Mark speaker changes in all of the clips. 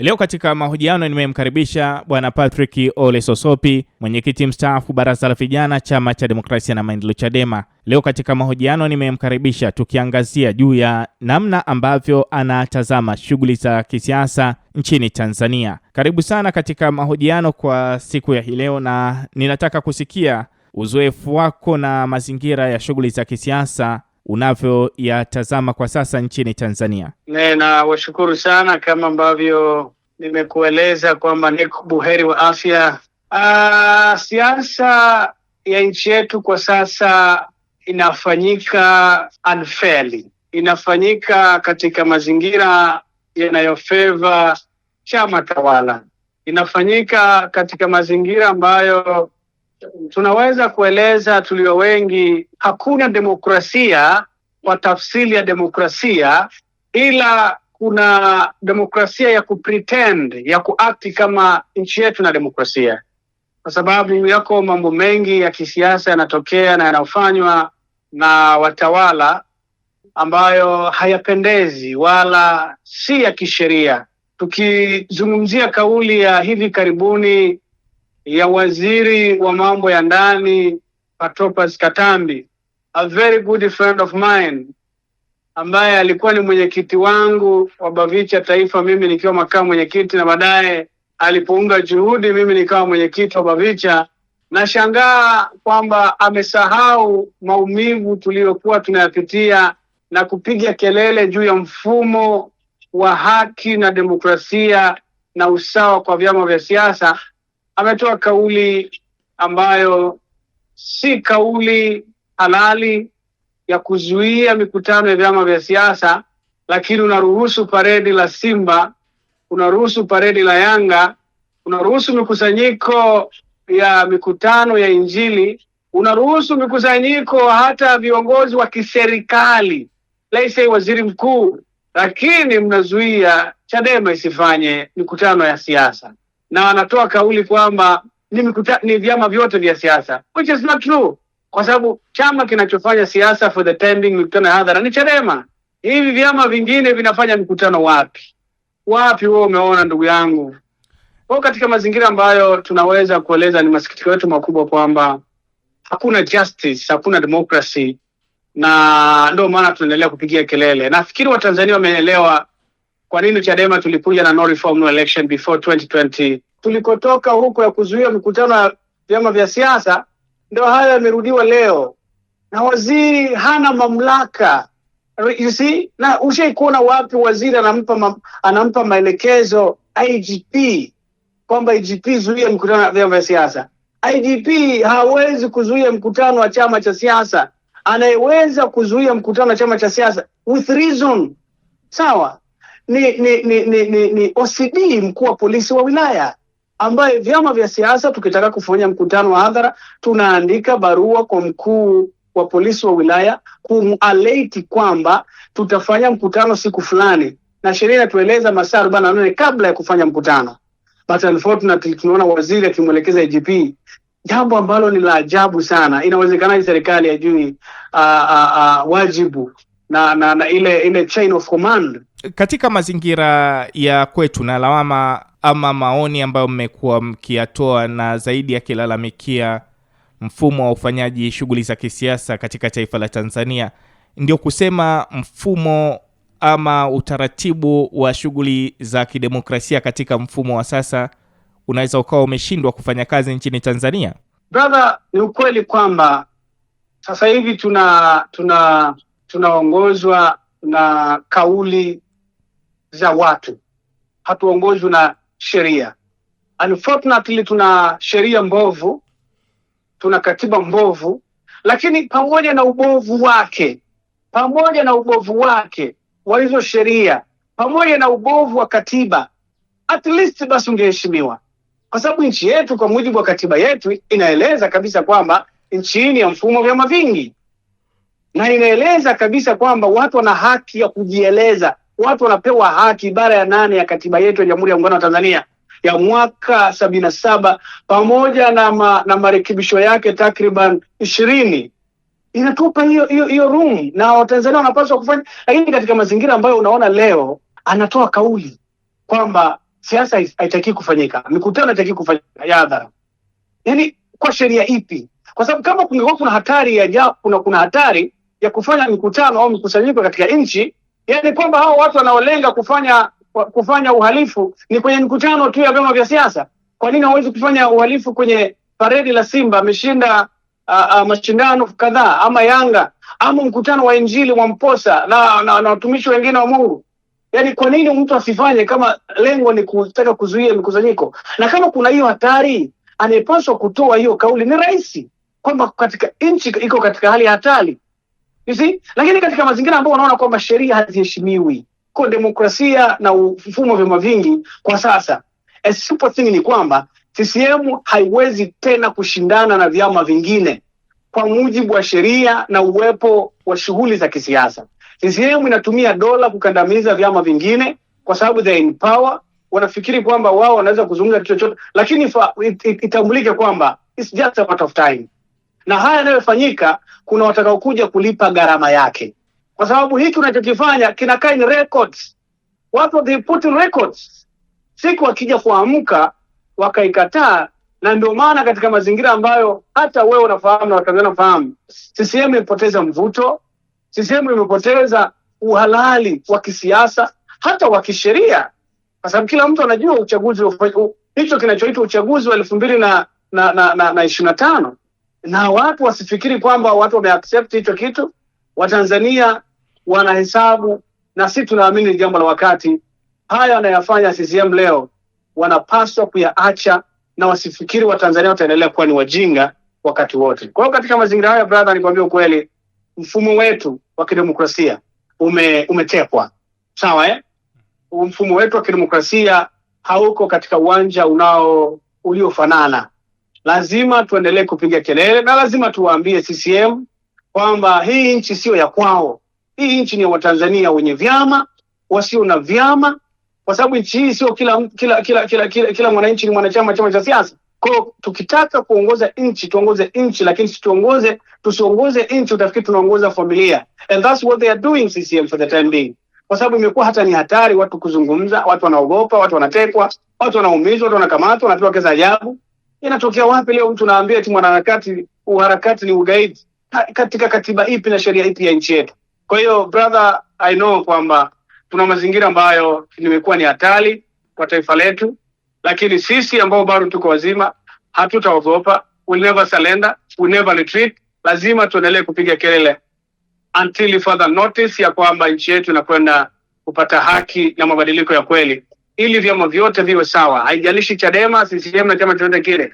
Speaker 1: Leo katika mahojiano nimemkaribisha Bwana Patrick Ole Sosopi, mwenyekiti mstaafu Baraza la Vijana Chama cha Demokrasia na Maendeleo Chadema. Leo katika mahojiano nimemkaribisha tukiangazia juu ya namna ambavyo anatazama shughuli za kisiasa nchini Tanzania. Karibu sana katika mahojiano kwa siku ya hii leo, na ninataka kusikia uzoefu wako na mazingira ya shughuli za kisiasa unavyoyatazama kwa sasa nchini Tanzania.
Speaker 2: Na washukuru sana kama ambavyo nimekueleza kwamba niko buheri wa afya. Siasa ya nchi yetu kwa sasa inafanyika unfairly. Inafanyika katika mazingira yanayofavor chama tawala. Inafanyika katika mazingira ambayo tunaweza kueleza tulio wengi hakuna demokrasia kwa tafsiri ya demokrasia, ila kuna demokrasia ya kupretend, ya kuakti kama nchi yetu na demokrasia. Kwa sababu yako mambo mengi ya kisiasa yanatokea na yanafanywa na watawala ambayo hayapendezi wala si ya kisheria. Tukizungumzia kauli ya hivi karibuni ya waziri wa mambo ya ndani Patrobas Katambi, a very good friend of mine, ambaye alikuwa ni mwenyekiti wangu wa Bavicha Taifa, mimi nikiwa makamu mwenyekiti, na baadaye alipounga juhudi mimi nikawa mwenyekiti wa Bavicha. Nashangaa kwamba amesahau maumivu tuliyokuwa tunayapitia na kupiga kelele juu ya mfumo wa haki na demokrasia na usawa kwa vyama vya siasa. Ametoa kauli ambayo si kauli halali ya kuzuia mikutano ya vyama vya siasa, lakini unaruhusu paredi la Simba, unaruhusu paredi la Yanga, unaruhusu mikusanyiko ya mikutano ya Injili, unaruhusu mikusanyiko hata viongozi wa kiserikali, let's say waziri mkuu, lakini mnazuia Chadema isifanye mikutano ya siasa. Na wanatoa kauli kwamba ni vyama vyote vya siasa, which is not true, kwa sababu chama kinachofanya siasa for the time being mikutano ya hadhara ni Chadema. Hivi vyama vingine vinafanya mikutano wapi wewe umeona, ndugu yangu? Kwa katika mazingira ambayo tunaweza kueleza ni masikitiko yetu makubwa kwamba hakuna justice, hakuna democracy, na ndio maana tunaendelea kupigia kelele. Nafikiri Watanzania wameelewa kwa nini Chadema tulikuja na no reform no election before 2020. Tulikotoka huko ya kuzuia mikutano ya vyama vya siasa, ndio haya yamerudiwa leo. Na waziri hana mamlaka. You see? Na ushaikuona wapi waziri anampa maelekezo IGP kwamba IGP zuia mkutano wa vyama vya siasa? IGP hawezi kuzuia mkutano wa chama cha siasa. Anayeweza kuzuia mkutano wa chama cha siasa with reason, sawa, ni OCD, mkuu wa polisi wa wilaya, ambaye vyama vya siasa tukitaka kufanya mkutano wa hadhara tunaandika barua kwa mkuu wa polisi wa wilaya kumalate kwamba tutafanya mkutano siku fulani, na sheria inatueleza masaa 48 kabla ya kufanya mkutano. But unfortunately tunaona waziri akimwelekeza IGP, jambo ambalo ni la ajabu sana. Inawezekana serikali hajui wajibu na ile chain of command.
Speaker 1: Katika mazingira ya kwetu na lawama ama maoni ambayo mmekuwa mkiatoa na zaidi ya kilalamikia mfumo wa ufanyaji shughuli za kisiasa katika taifa la Tanzania, ndio kusema mfumo ama utaratibu wa shughuli za kidemokrasia katika mfumo wa sasa unaweza ukawa umeshindwa kufanya kazi nchini Tanzania?
Speaker 2: Brother, ni ukweli kwamba sasa hivi tunaongozwa na kauli za watu, hatuongozwi na sheria. Unfortunately tuna sheria mbovu, tuna katiba mbovu, lakini pamoja na ubovu wake wa hizo sheria, pamoja na ubovu wa katiba, at least basi ungeheshimiwa. Kwa sababu nchi yetu kwa mujibu wa katiba yetu inaeleza kabisa kwamba nchi ni ya mfumo wa vyama vingi, na inaeleza kabisa kwamba watu wana haki ya kujieleza, watu wanapewa haki. Ibara ya 8 ya katiba yetu ya Jamhuri ya Muungano wa Tanzania ya mwaka 77 pamoja na marekebisho yake takriban 20 inatupa hiyo room, na Watanzania wanapaswa kufanya. Lakini katika mazingira ambayo unaona leo anatoa kauli kwamba siasa haitaki kufanyika, mikutano haitaki kufanyika ya hadhara. Yani kwa sheria ipi? Kwa sababu kama kungekuwa kuna hatari kuna hatari ya kufanya mikutano au mikusanyiko katika nchi, yani kwamba hao watu wanaolenga kufanya uhalifu ni kwenye mikutano tu ya vyama vya siasa. Kwa nini hawezi kufanya uhalifu kwenye paredi la Simba ameshinda mashindano kadhaa, ama Yanga, ama mkutano wa Injili wa Mposa na watumishi wengine wa Mungu? Yani kwa nini mtu asifanye kama lengo ni kutaka kuzuia mikusanyiko? Na kama kuna hiyo hatari, anayepaswa kutoa hiyo kauli ni rais, kwamba katika nchi iko katika hali ya hatari. You see? Lakini katika mazingira ambayo unaona kwamba sheria haziheshimiwi, kwa demokrasia na mfumo wa vyama vingi kwa sasa, a simple thing ni kwamba CCM haiwezi tena kushindana na vyama vingine kwa mujibu wa sheria na uwepo wa shughuli za kisiasa. CCM inatumia dola kukandamiza vyama vingine kwa sababu they in power, wanafikiri kwamba wao wanaweza kuzungumza kitu chochote, lakini itambulike kwamba it's just a matter of time. Na haya yanayofanyika kuna watakao kuja kulipa gharama yake, kwa sababu hiki unachokifanya kinakaa in records. Watu they put in records, siku wakija kuamka wakaikataa. Na ndio maana katika mazingira ambayo hata wewe unafahamu na Watanzania wanafahamu, CCM imepoteza mvuto, CCM imepoteza uhalali wa kisiasa, hata wa kisheria, kwa sababu kila mtu anajua uchaguzi hicho kinachoitwa uchaguzi wa 2025, na watu wasifikiri kwamba watu wameaccept hicho kitu. Watanzania wanahesabu, na sisi tunaamini ni jambo la wakati. Haya wanayofanya CCM leo wanapaswa kuyaacha, na wasifikiri Watanzania wataendelea kuwa ni wajinga wakati wote. Kwa hiyo katika mazingira haya, brother, nikwambie ukweli, mfumo wetu wa kidemokrasia umetekwa. Sawa mfumo wetu wa kidemokrasia hauko katika uwanja uliofanana. Lazima tuendelee kupiga kelele, na lazima tuwaambie CCM kwamba hii nchi sio ya kwao. Hii nchi ni ya Watanzania wenye vyama, wasio na vyama, kwa sababu nchi hii sio kila mwananchi ni mwanachama chama cha siasa. Kwa tukitaka kuongoza nchi, tuongoze nchi, lakini tusiongoze nchi utafikiri tunaongoza familia. And that's what they are doing CCM for the time being. Kwa sababu imekuwa hata ni hatari watu kuzungumza, watu wanaogopa, watu wanatekwa, watu wanaumizwa, watu wanakamatwa, wanapewa kesi ajabu. Inatokea wapi leo mtu naambia eti mwanaharakati uharakati ni ugaidi? Katika katiba ipi na sheria ipi ya nchi yetu? Kwa hiyo brother, I know kwamba tuna mazingira ambayo nimekuwa ni hatari kwa taifa letu, lakini sisi ambao bado tuko wazima hatutaogopa. We'll never surrender, we'll never retreat. Lazima tuendelee kupiga kelele until further notice ya kwamba nchi yetu inakwenda kupata haki na mabadiliko ya kweli, ili vyama vyote viwe sawa. Haijalishi Chadema, CCM na chama chochote kile.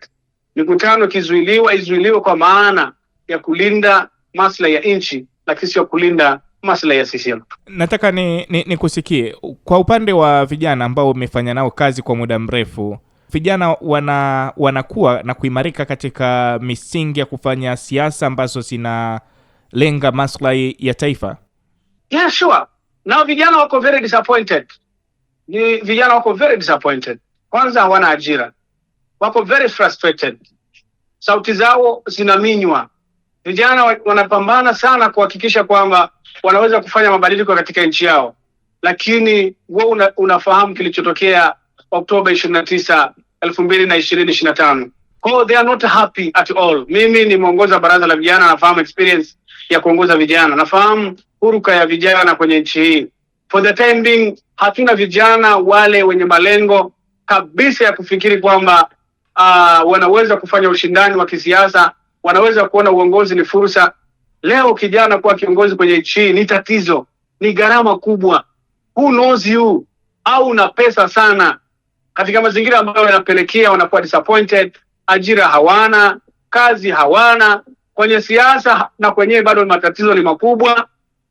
Speaker 2: Mikutano izuiliwe kwa maana ya kulinda maslahi ya nchi, lakini sio kulinda maslahi ya CCM.
Speaker 1: Nataka nikusikie kwa upande wa vijana ambao umefanya nao kazi kwa muda mrefu. Vijana wanakuwa na kuimarika katika misingi ya kufanya siasa ambazo zinalenga maslahi ya taifa.
Speaker 2: Yeah, sure. Now vijana wako very disappointed. Vijana wako very disappointed. Kwanza hawana ajira. Wako very frustrated. Sauti zao zinaminywa. Vijana wanapambana sana kuhakikisha kwamba wanaweza kufanya mabadiliko katika nchi yao. Lakini wewe unafahamu kilichotokea Oktoba 29, 2025. Oh, they are not happy at all. Mimi nimeongoza baraza la vijana, nafahamu experience ya kuongoza vijana. Nafahamu huruka ya vijana kwenye nchi hii. For the time being, hatuna vijana wale wenye malengo kabisa ya kufikiri kwamba wanaweza kufanya ushindani wa kisiasa, wanaweza kuona uongozi ni fursa. Leo kijana kuwa kiongozi kwenye nchi ni tatizo, ni gharama kubwa. Who knows you? Au una pesa sana, katika mazingira ambayo yanapelekea wanakuwa disappointed. Ajira hawana, kazi hawana, kwenye siasa na kwenye bado matatizo ni makubwa,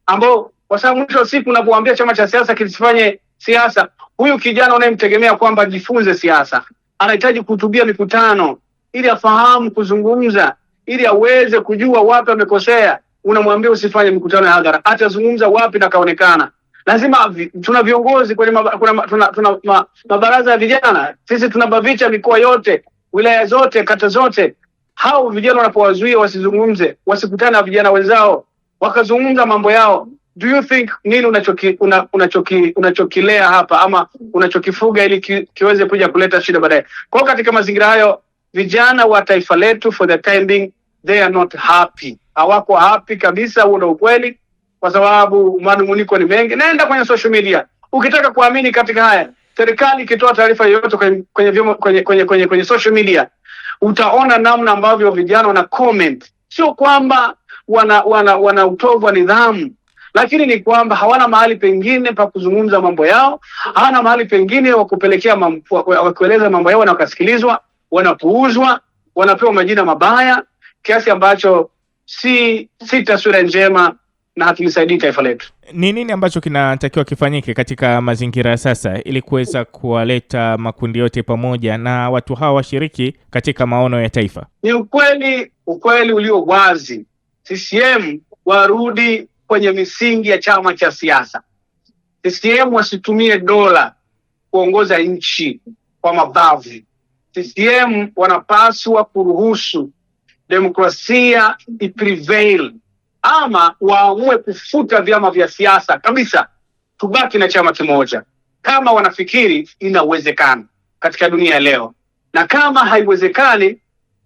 Speaker 2: ambao kwa sababu mwisho siku unapoambia chama cha siasa kisifanye siasa, huyu kijana unayemtegemea kwamba jifunze siasa, anahitaji kuhutubia mikutano ili afahamu kuzungumza, ili aweze kujua wapi amekosea. Unamwambia usifanye mikutano ya hadhara, atazungumza wapi na kaonekana? Lazima tuna viongozi kwenye tuna mabaraza ya vijana. Sisi tuna BAVICHA mikoa yote, wilaya zote, kata zote. Hao vijana wanapowazuia wasizungumze, wasikutane na vijana wenzao wakazungumza mambo yao, do you think nini unachokilea hapa ama unachokifuga ili kiweze kuja kuleta shida baadaye? Kwa katika mazingira hayo, vijana wa taifa letu for the time being they are not happy. Hawako happy kabisa, huo ndio ukweli, kwa sababu manunguniko ni mengi. Nenda kwenye social media. Ukitaka kuamini katika haya, serikali ikitoa taarifa yoyote kwenye social media, utaona namna ambavyo vijana wana comment. Sio kwamba wana utovu wa nidhamu, lakini ni kwamba hawana mahali pengine pa kuzungumza mambo yao, hawana mahali pengine wa kupelekea kueleza mambo yao, na wakasikilizwa, wanapuuzwa, wanapewa majina mabaya, kiasi ambacho si taswira njema na hatulisaidii taifa letu.
Speaker 1: Ni nini ambacho kinatakiwa kifanyike katika mazingira ya sasa ili kuweza kuwaleta makundi yote pamoja na watu hawa washiriki katika maono ya taifa?
Speaker 2: Ni ukweli ulio wazi. CCM warudi kwenye misingi ya chama cha siasa. CCM wasitumie dola kuongoza nchi kwa mabavu. CCM wanapaswa kuruhusu demokrasia iprevail, ama waamue kufuta vyama vya siasa kabisa, tubaki na chama kimoja. Kama wanafikiri inawezekana katika dunia leo, na kama haiwezekani,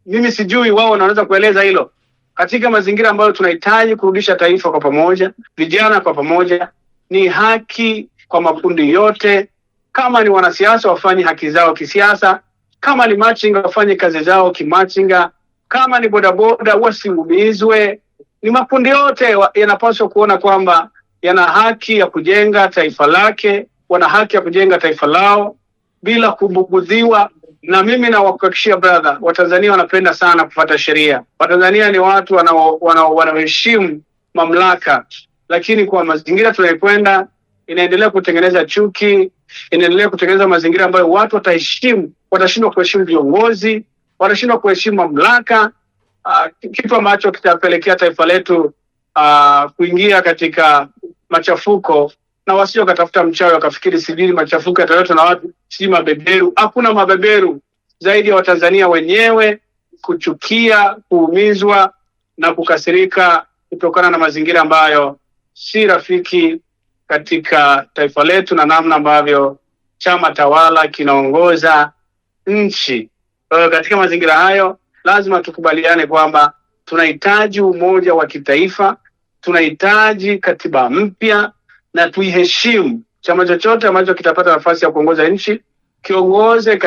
Speaker 2: mimi sijui wao wanaweza kueleza hilo. Katika mazingira ambayo tunahitaji kurudisha taifa kwa pamoja, vijana kwa pamoja, ni haki kwa makundi yote. Kama ni wanasiasa wafanye haki zao kisiasa, kama ni machinga wafanye kazi zao kimachinga, kama ni bodaboda wasiumizwe. Ni makundi yote yanapaswa kuona kwamba yana haki ya kujenga taifa lake, wana haki ya kujenga taifa lao bila kubugudhiwa. Na mimi nawakuhakikishia brother, Watanzania wanapenda sana kufuata sheria. Watanzania ni watu wanaoheshimu mamlaka, lakini kwa mazingira tunayokwenda inaendelea kutengeneza chuki, inaendelea kutengeneza mazingira ambayo watu watashindwa kuheshimu viongozi, watashindwa kuheshimu mamlaka, kitu ambacho kitapelekea taifa letu kuingia katika machafuko, na wasio katafuta mchawi wakafikiri sijui machafuko yataletwa na watu si mabeberu. Hakuna mabeberu zaidi ya Watanzania wenyewe kuchukia, kuumizwa na kukasirika kutokana na mazingira ambayo si rafiki katika taifa letu na namna ambavyo chama tawala kinaongoza nchi. Katika mazingira hayo lazima tukubaliane kwamba tunahitaji umoja wa kitaifa, tunahitaji katiba mpya, na tuiheshimu. Chama chochote ambacho kitapata nafasi ya kuongoza nchi kiongoze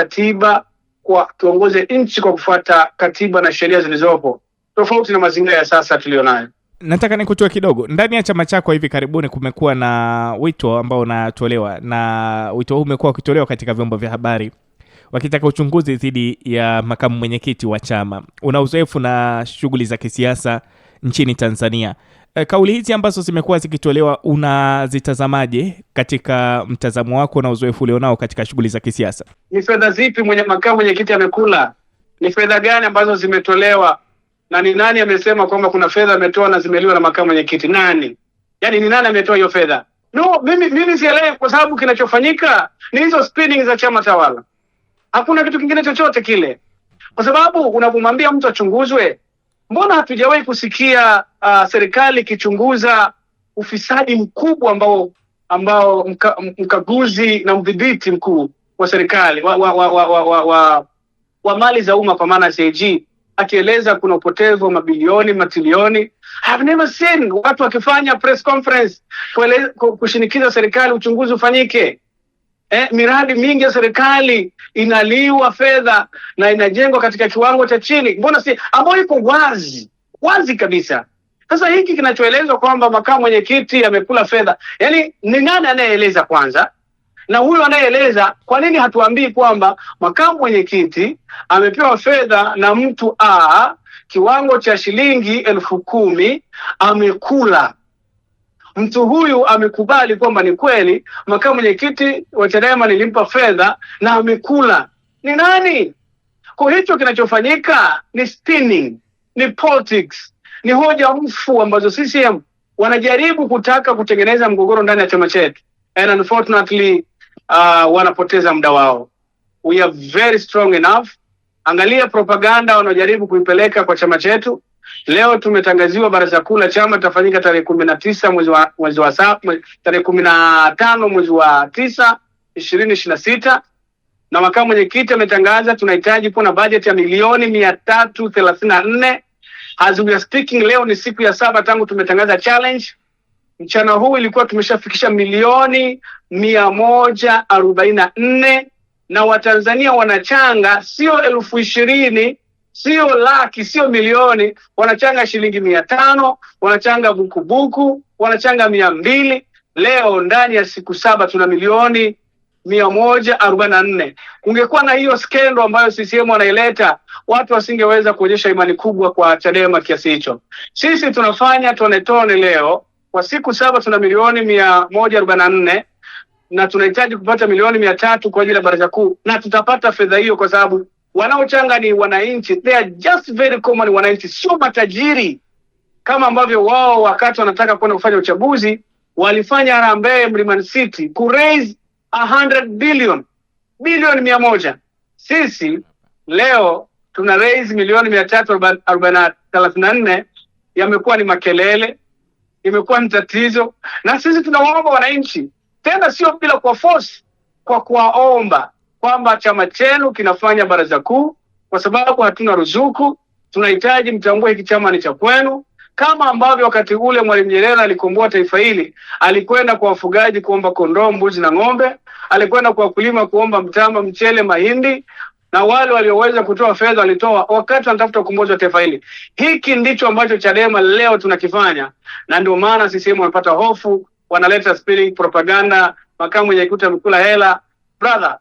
Speaker 2: nchi kwa kufuata katiba na sheria zilizopo, tofauti na mazingira ya sasa tulionayo.
Speaker 1: Nataka nikutoe kidogo. Ndani ya chama chako hivi karibuni kumekuwa na wito ambao unatolewa, na wito huu umekuwa ukitolewa katika vyombo vya habari wakitaka uchunguzi dhidi ya makamu mwenyekiti wa chama. Una uzoefu na shughuli za kisiasa nchini Tanzania. Kauli hizi ambazo zimekuwa zikitolewa unazitazamaje katika mtazamo wako na uzoefu ulionao katika shughuli za kisiasa?
Speaker 2: Ni fedha zipi makamu mwenyekiti amekula? Ni fedha gani ambazo zimetolewa? Na ni nani amesema kwamba kuna fedha ametoa na zimeliwa na makamu mwenyekiti? Nani? Yaani ni nani ametoa hiyo fedha? No, mimi sielewi, kwa sababu kinachofanyika ni hizo spinning za chama tawala. Hakuna kitu kingine chochote kile. Kwa sababu unapomwambia mtu achunguzwe, mbona hatujawahi kusikia serikali ikichunguza ufisadi mkubwa ambao mkaguzi na mdhibiti mkuu wa serikali wa mali za umma kwa maana CAG akieleza kuna upotevu wa mabilioni, matilioni. I have never seen watu wakifanya press conference kushinikiza serikali uchunguzi ufanyike. Miradi mingi ya serikali inaliwa fedha na inajengwa katika kiwango cha chini. Mbona si ambao iko wazi kabisa? Sasa hiki kinachoelezwa kwamba makamu mwenyekiti amekula fedha, yani ni nani anayeeleza kwanza? Na huyo anayeeleza, kwa nini hatuambii kwamba makamu mwenyekiti amepewa fedha na mtu kiwango cha shilingi 10,000 amekula? Mtu huyu amekubali kwamba ni kweli makamu mwenyekiti wa Chadema nilimpa fedha na amekula. Ni nani? Kwa hicho kinachofanyika ni spinning, ni politics, ni hoja mfu ambazo CCM wanajaribu kutaka kutengeneza mgogoro ndani ya chama chetu. And unfortunately wanapoteza muda wao. We are very strong enough. Angalia propaganda wanajaribu kuipeleka kwa chama chetu. Leo tumetangaziwa baraza kuu la chama litafanyika tarehe 19 tarehe 15 mwezi wa 9 2026, na makamu mwenyekiti ametangaza tunahitaji kuwa na bajeti ya milioni 334. As we are speaking, leo ni siku ya 7 tangu tumetangaza challenge. Mchana huu ilikuwa tumeshafikisha milioni 144, na Watanzania wanachanga sio 20,000, sio laki, sio milioni, wanachanga shilingi 500, wanachanga bukubuku, wanachanga 200. Leo ndani ya siku 7 tuna milioni 144. Kungekuwa na hiyo skendo ambayo CCM wanaileta, watu wasingeweza kuonyesha imani kubwa kwa Chadema kiasi hicho. Sisi tunafanya tone tone. Leo kwa siku 7 tuna milioni 144 na tunahitaji kupata milioni 300 kwa ajili ya baraza kuu, na tutapata fedha hiyo kwa sababu wanaochanga ni wananchi. They are just very common wananchi, sio matajiri kama ambavyo wao wakati wanataka kwenda kufanya uchaguzi walifanya harambee Mlimani City ku raise 100 bilioni 100. Sisi leo tuna raise milioni 334. Yamekuwa ni makelele, imekuwa ni tatizo, na sisi tunawaomba wananchi, tena sio bila kwa force, kwa kuwaomba kwamba chama chenu kinafanya baraza kuu kwa sababu hatuna ruzuku. Tunahitaji mtambue hiki chama ni cha kwenu, kama ambavyo wakati ule Mwalimu Nyerere alikomboa taifa hili, alikwenda kwa wafugaji kuomba kondoo, mbuzi na ng'ombe, alikwenda kwa wakulima kuomba mtama, mchele, mahindi, na wale walioweza kutoa fedha walitoa wakati wanatafuta ukombozi wa taifa hili. Hiki ndicho ambacho Chadema leo tunakifanya, na ndio maana CCM wamepata hofu, wanaleta spilling propaganda, makamu mwenyekiti amekula hela. Brother,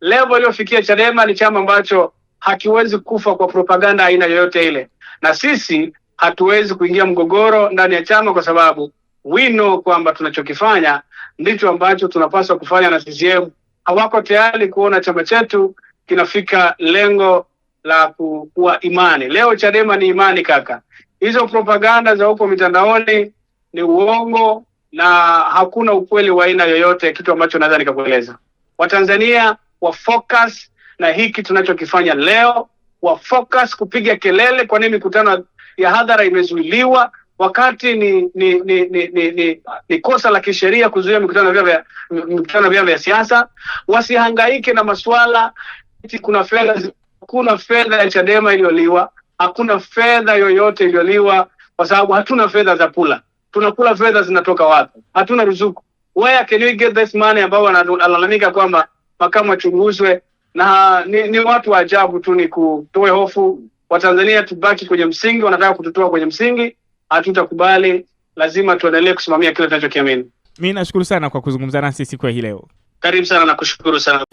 Speaker 2: level iliyofikia Chadema ni chama ambacho hakiwezi kufa kwa propaganda aina yoyote ile, na sisi hatuwezi kuingia mgogoro ndani ya chama kwa sababu we know kwamba tunachokifanya ndicho ambacho tunapaswa kufanya, na CCM hawako tayari kuona chama chetu kinafika lengo la kuwa imani. Leo Chadema ni imani kaka. Hizo propaganda za huko mitandaoni ni uongo na hakuna ukweli wa aina yoyote, kitu ambacho naweza nikakueleza. Watanzania wa focus na hiki tunachokifanya leo, wa focus kupiga kelele kwa nini mikutano ya hadhara imezuiliwa wakati ni kosa la kisheria kuzuia mikutano vya siasa. Wasihangaike na masuala kuna fedha ya Chadema iliyoliwa, hakuna fedha yoyote iliyoliwa kwa sababu hatuna fedha za kula. Tunakula fedha zinatoka wapi? Hatuna ruzuku. Where can we get this money? Ambao wanalalamika kwamba makamu achunguzwe, na ni watu wa ajabu tu. Ni kutoe hofu Watanzania, tubaki kwenye msingi. Wanataka kututoa kwenye msingi, hatutakubali. Lazima tuendelee kusimamia kile tunachokiamini.
Speaker 1: Mimi nashukuru sana kwa kuzungumza nasi siku hii leo.
Speaker 2: Karibu sana na kushukuru sana.